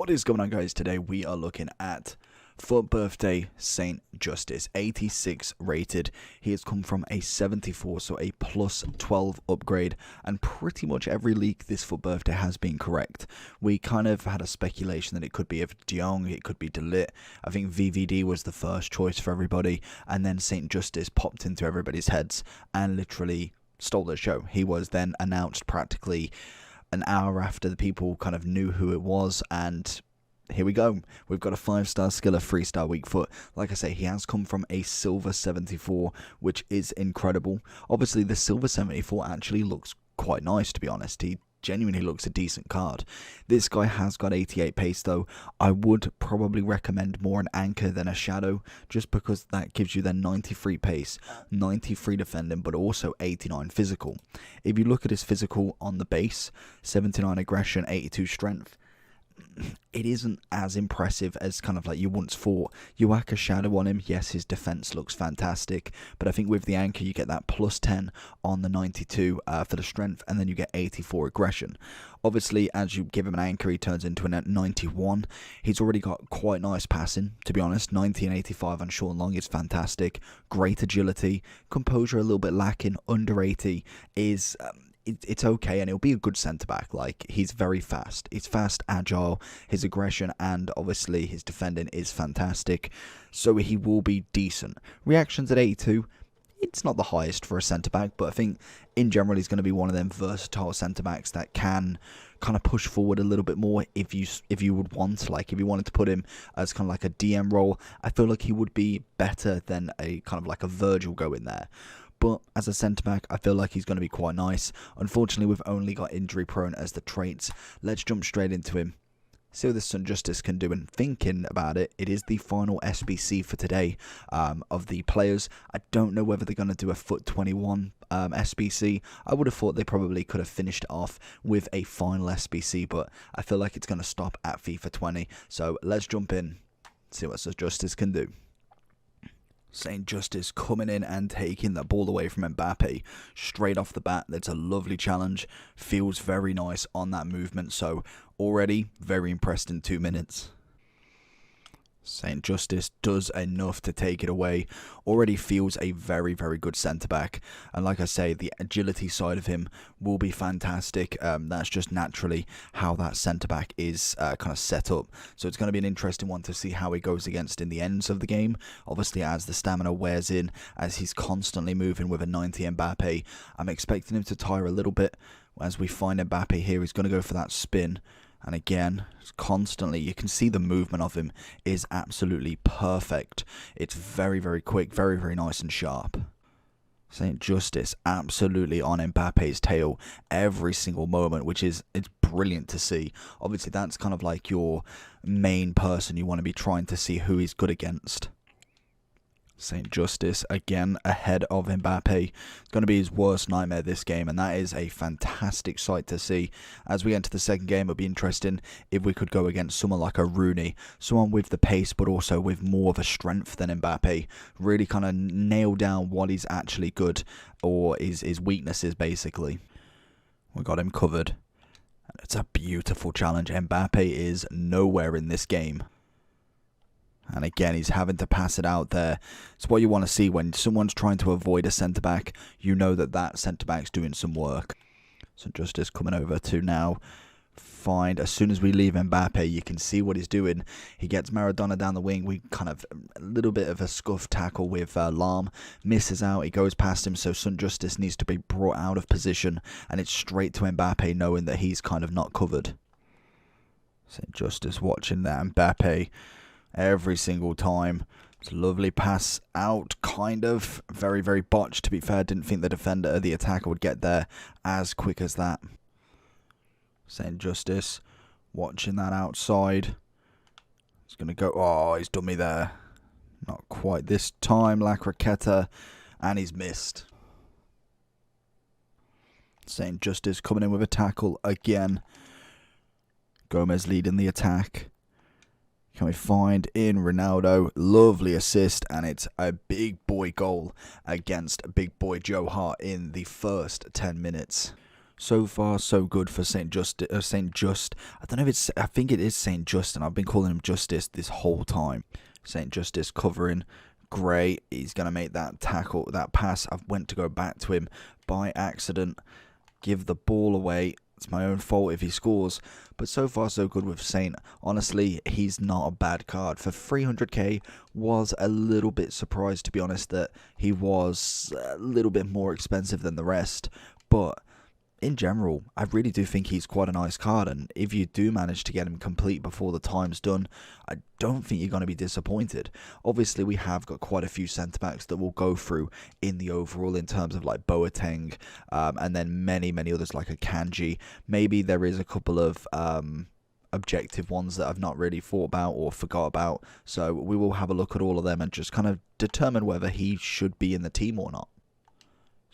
What is going on, guys? Today we are looking at Foot Birthday Saint Justice, 86 rated. He has come from a 74, so a plus 12 upgrade, and pretty much every leak this Foot Birthday has been correct. We kind of had a speculation that it could be of De Jong, it could be De Ligt. I think VVD was the first choice for everybody, and then Saint Justice popped into everybody's heads and literally stole the show. He was then announced practically an hour after the people kind of knew who it was, and here we go. We've got a 5-star skill, a 3-star weak foot. Like I say, he has come from a silver 74, which is incredible. Obviously, the silver 74 actually looks quite nice, to be honest. He genuinely looks a decent card. This guy has got 88 pace, though. I would probably recommend more an anchor than a shadow, just because that gives you then 93 pace, 93 defending, but also 89 physical. If you look at his physical on the base, 79 aggression, 82 strength, it isn't as impressive as kind of like you once thought. You whack a shadow on him, yes, his defense looks fantastic, but I think with the anchor you get that plus 10 on the 92 for the strength, and then you get 84 aggression. Obviously, as you give him an anchor, he turns into a 91. He's already got quite nice passing, to be honest. 90 and 85 on short and long is fantastic. Great agility, composure a little bit lacking. Under 80 is it's okay, and it'll be a good centre-back. Like, he's very fast. He's fast, agile, his aggression, and obviously his defending is fantastic. So he will be decent. Reactions at 82, it's not the highest for a centre-back, but I think in general he's going to be one of them versatile centre-backs that can kind of push forward a little bit more if you would want. Like, if you wanted to put him as kind of like a DM role, I feel like he would be better than a kind of like a Virgil going there. But as a centre-back, I feel like he's going to be quite nice. Unfortunately, we've only got injury-prone as the traits. Let's jump straight into him. See what this Saint Justice can do. And thinking about it, it is the final SBC for today of the players. I don't know whether they're going to do a Foot 21 SBC. I would have thought they probably could have finished it off with a final SBC, but I feel like it's going to stop at FIFA 20. So let's jump in, see what Saint Justice can do. Saint Justice coming in and taking the ball away from Mbappe straight off the bat. That's a lovely challenge. Feels very nice on that movement. So already very impressed in 2 minutes. Saint Justice does enough to take it away. Already feels a very, very good centre-back. And like I say, the agility side of him will be fantastic. That's just naturally how that centre-back is kind of set up. So it's going to be an interesting one to see how he goes against in the ends of the game. Obviously, as the stamina wears in, as he's constantly moving with a 90 Mbappe, I'm expecting him to tire a little bit. As we find Mbappe here, he's going to go for that spin. And again, constantly, you can see the movement of him is absolutely perfect. It's very, very quick, very, very nice and sharp. Saint Justice absolutely on Mbappe's tail every single moment, which is it's brilliant to see. Obviously, that's kind of like your main person you want to be trying to see who he's good against. Saint Justice again ahead of Mbappe. It's going to be his worst nightmare this game, and that is a fantastic sight to see. As we enter the second game, it'll be interesting if we could go against someone like a Rooney, someone with the pace but also with more of a strength than Mbappe. Really kind of nail down what he's actually good, or his weaknesses basically. We got him covered. It's a beautiful challenge. Mbappe is nowhere in this game. And again, he's having to pass it out there. It's what you want to see when someone's trying to avoid a centre-back. You know that that centre-back's doing some work. So Justice coming over to now find, as soon as we leave Mbappe, you can see what he's doing. He gets Maradona down the wing. We kind of, a little bit of a scuff tackle with Lahm. Misses out. He goes past him, so Saint Justice needs to be brought out of position. And it's straight to Mbappe, knowing that he's kind of not covered. Saint Justice watching that Mbappe every single time. It's a lovely pass out, kind of. Very, very botched, to be fair. Didn't think the defender or the attacker would get there as quick as that. Saint Justice watching that outside. He's going to go. Oh, he's done me there. Not quite this time. La Croqueta. And he's missed. Saint Justice coming in with a tackle again. Gomez leading the attack. Can we find in Ronaldo? Lovely assist, and it's a big boy goal against big boy Joe Hart in the first 10 minutes. So far, so good for Saint Just. Saint Just. I don't know if it's. I think it is Saint Just, and I've been calling him Justice this whole time. Saint Justice covering, great. He's gonna make that tackle, that pass. I went to go back to him by accident. Give the ball away. It's my own fault if he scores. But so far, so good with Saint. Honestly, he's not a bad card. For 300k, was a little bit surprised, to be honest, that he was a little bit more expensive than the rest. But in general, I really do think he's quite a nice card, and if you do manage to get him complete before the time's done, I don't think you're going to be disappointed. Obviously, we have got quite a few centre-backs that we'll go through in the overall in terms of like Boateng, and then many others like a Kanji. Maybe there is a couple of objective ones that I've not really thought about or forgot about, so we will have a look at all of them and just kind of determine whether he should be in the team or not.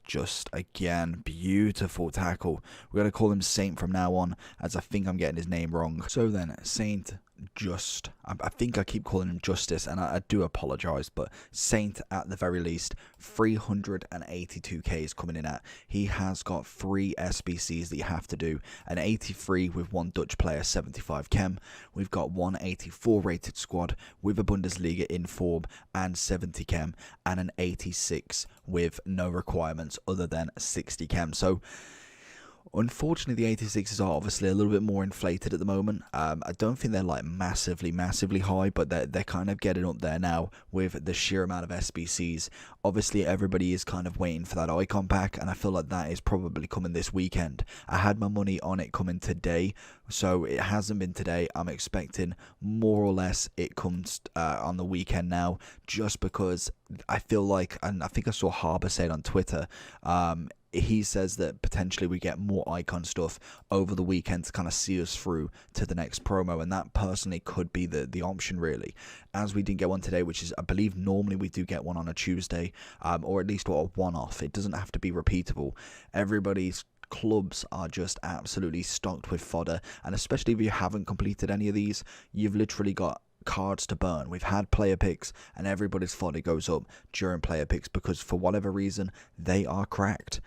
Just again, beautiful tackle. We're going to call him Saint from now on, as I think I'm getting his name wrong. So then, Saint Just. I think I keep calling him Justice, and I do apologise, but Saint at the very least, 382k is coming in at. He has got 3 SBCs that you have to do, an 83 with 1 Dutch player, 75 chem. We've got 184 rated squad with a Bundesliga in form and 70 chem, and an 86 with no requirements other than 60 chem. So unfortunately, the 86s are obviously a little bit more inflated at the moment. I don't think they're like massively high, but they're kind of getting up there now with the sheer amount of SBCs. Obviously, everybody is kind of waiting for that icon pack, and I feel like that is probably coming this weekend. I had my money on it coming today, so it hasn't been today. I'm expecting more or less it comes on the weekend now, just because I feel like, and I think I saw Harbour say it on Twitter, he says that potentially we get more icon stuff over the weekend to kind of see us through to the next promo, and that personally could be the option, really, as we didn't get one today, which is, I believe, normally we do get one on a Tuesday, or at least a one-off. It doesn't have to be repeatable. Everybody's clubs are just absolutely stocked with fodder, and especially if you haven't completed any of these, you've literally got cards to burn. We've had player picks, and everybody's fodder goes up during player picks because for whatever reason they are cracked.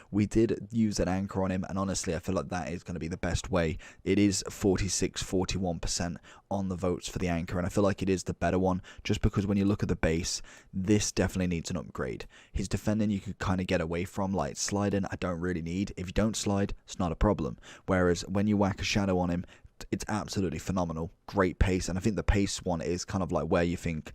We did use an anchor on him, and honestly I feel like that is going to be the best way. It is 41% on the votes for the anchor, and I feel like it is the better one, just because when you look at the base, this definitely needs an upgrade. His defending you could kind of get away from, like sliding I don't really need. If you don't slide, it's not a problem, whereas when you whack a shadow on him, it's absolutely phenomenal. Great pace, and I think the pace one is kind of like where you think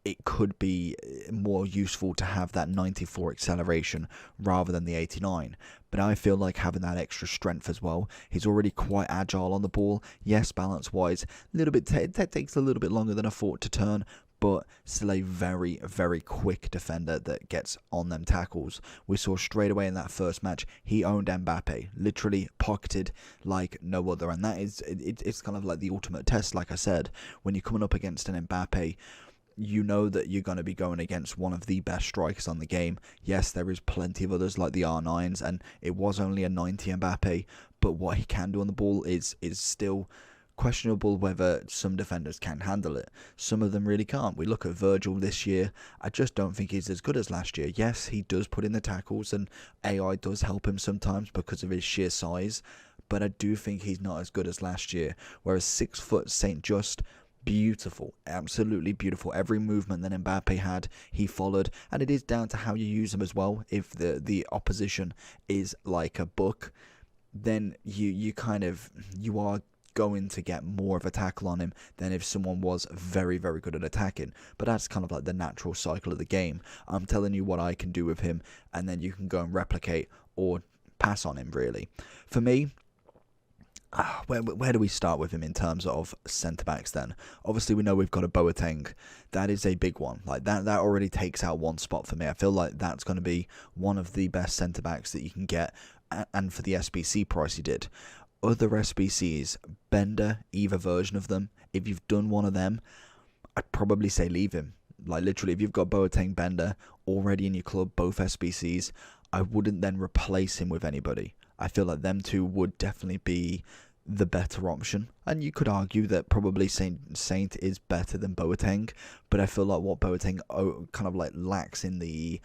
it could be more useful to have that 94 acceleration rather than the 89. But I feel like having that extra strength as well. He's already quite agile on the ball. Yes, balance wise, a little bit that takes a little bit longer than I thought to turn, but still a very quick defender that gets on them tackles. We saw straight away in that first match, he owned Mbappe, literally pocketed like no other, and that is, it's kind of like the ultimate test, like I said. When you're coming up against an Mbappe, you know that you're going to be going against one of the best strikers on the game. Yes, there is plenty of others like the R9s, and it was only a 90 Mbappe, but what he can do on the ball is still questionable whether some defenders can handle it. Some of them really can't. We look at Virgil this year, I just don't think he's as good as last year. Yes, he does put in the tackles, and AI does help him sometimes because of his sheer size, but I do think he's not as good as last year. Whereas 6 foot Saint Just, beautiful, absolutely beautiful. Every movement that Mbappe had, he followed, and it is down to how you use him as well. If the opposition is like a book, then you are going to get more of a tackle on him than if someone was very good at attacking. But that's kind of like the natural cycle of the game. I'm telling you what I can do with him, and then you can go and replicate or pass on him, really. For me, where do we start with him in terms of centre-backs then? Obviously, we know we've got a Boateng. That is a big one. Like that already takes out one spot for me. I feel like that's going to be one of the best centre-backs that you can get, and for the SBC price he did. Other SBCs, Bender, either version of them, if you've done one of them, I'd probably say leave him. Like literally, if you've got Boateng, Bender already in your club, both SBCs, I wouldn't then replace him with anybody. I feel like them two would definitely be the better option. And you could argue that probably Saint is better than Boateng, but I feel like what Boateng kind of like lacks in the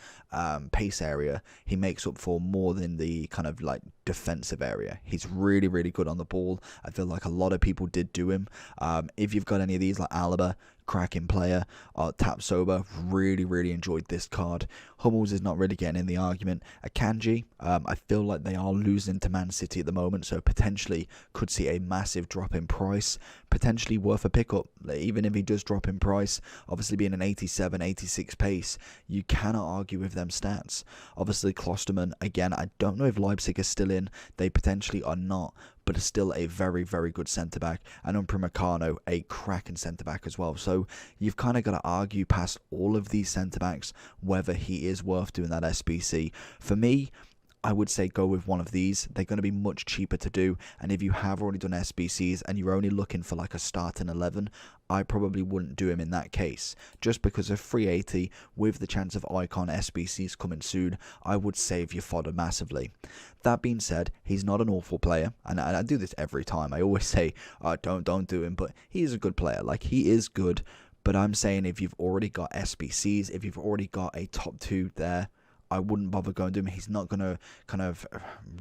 pace area, he makes up for more than the kind of like defensive area. He's really, really good on the ball. I feel like a lot of people did do him. If you've got any of these like Alaba, cracking player, Tapsoba, really enjoyed this card. Hummels is not really getting in the argument. Akanji, I feel like they are losing to Man City at the moment, so potentially could see a massive drop in price, potentially worth a pickup. Even if he does drop in price, obviously being an 87, 86 pace, you cannot argue with them stats. Obviously Klosterman, again, I don't know if Leipzig is still in, they potentially are not, but is still a very good centre-back, and Upamecano, a cracking centre-back as well. So you've kind of got to argue past all of these centre-backs whether he is worth doing that SBC. For me, I would say go with one of these. They're going to be much cheaper to do, and if you have already done SBCs and you're only looking for like a starting 11, I probably wouldn't do him in that case. Just because of 380 with the chance of icon SBCs coming soon, I would save your fodder massively. That being said, he's not an awful player, and I do this every time. I always say, don't do him, but he is a good player. Like, he is good, but I'm saying if you've already got SBCs, if you've already got a top 2 there, I wouldn't bother going to him. He's not going to kind of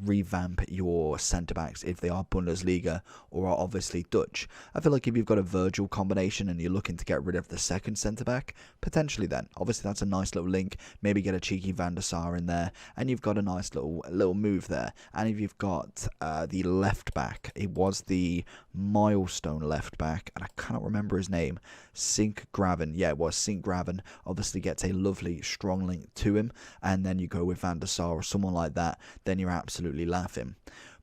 revamp your centre-backs if they are Bundesliga or are obviously Dutch. I feel like if you've got a Virgil combination and you're looking to get rid of the second centre-back, potentially then. Obviously, that's a nice little link. Maybe get a cheeky Van der Sar in there, and you've got a nice little move there. And if you've got the left-back, it was the milestone left-back, and I cannot remember his name. Sink Graven. Yeah, it was Sink Graven. Obviously gets a lovely, strong link to him, and then you go with Van der Sar or someone like that, then you're absolutely laughing.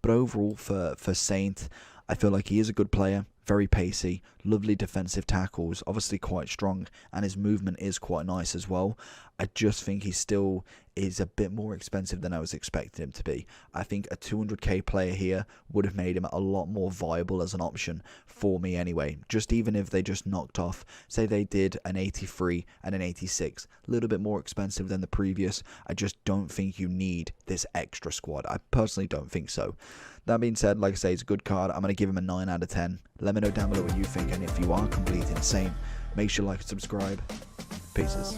But overall, for Saint, I feel like he is a good player, very pacey, lovely defensive tackles, obviously quite strong, and his movement is quite nice as well. I just think he still is a bit more expensive than I was expecting him to be. I think a 200k player here would have made him a lot more viable as an option for me anyway. Just even if they just knocked off, say they did an 83 and an 86, a little bit more expensive than the previous. I just don't think you need this extra squad. I personally don't think so. That being said, like I say, it's a good card. I'm going to give him a 9 out of 10. Let me know down below what you think, and if you are completely insane, make sure to like and subscribe. Peace.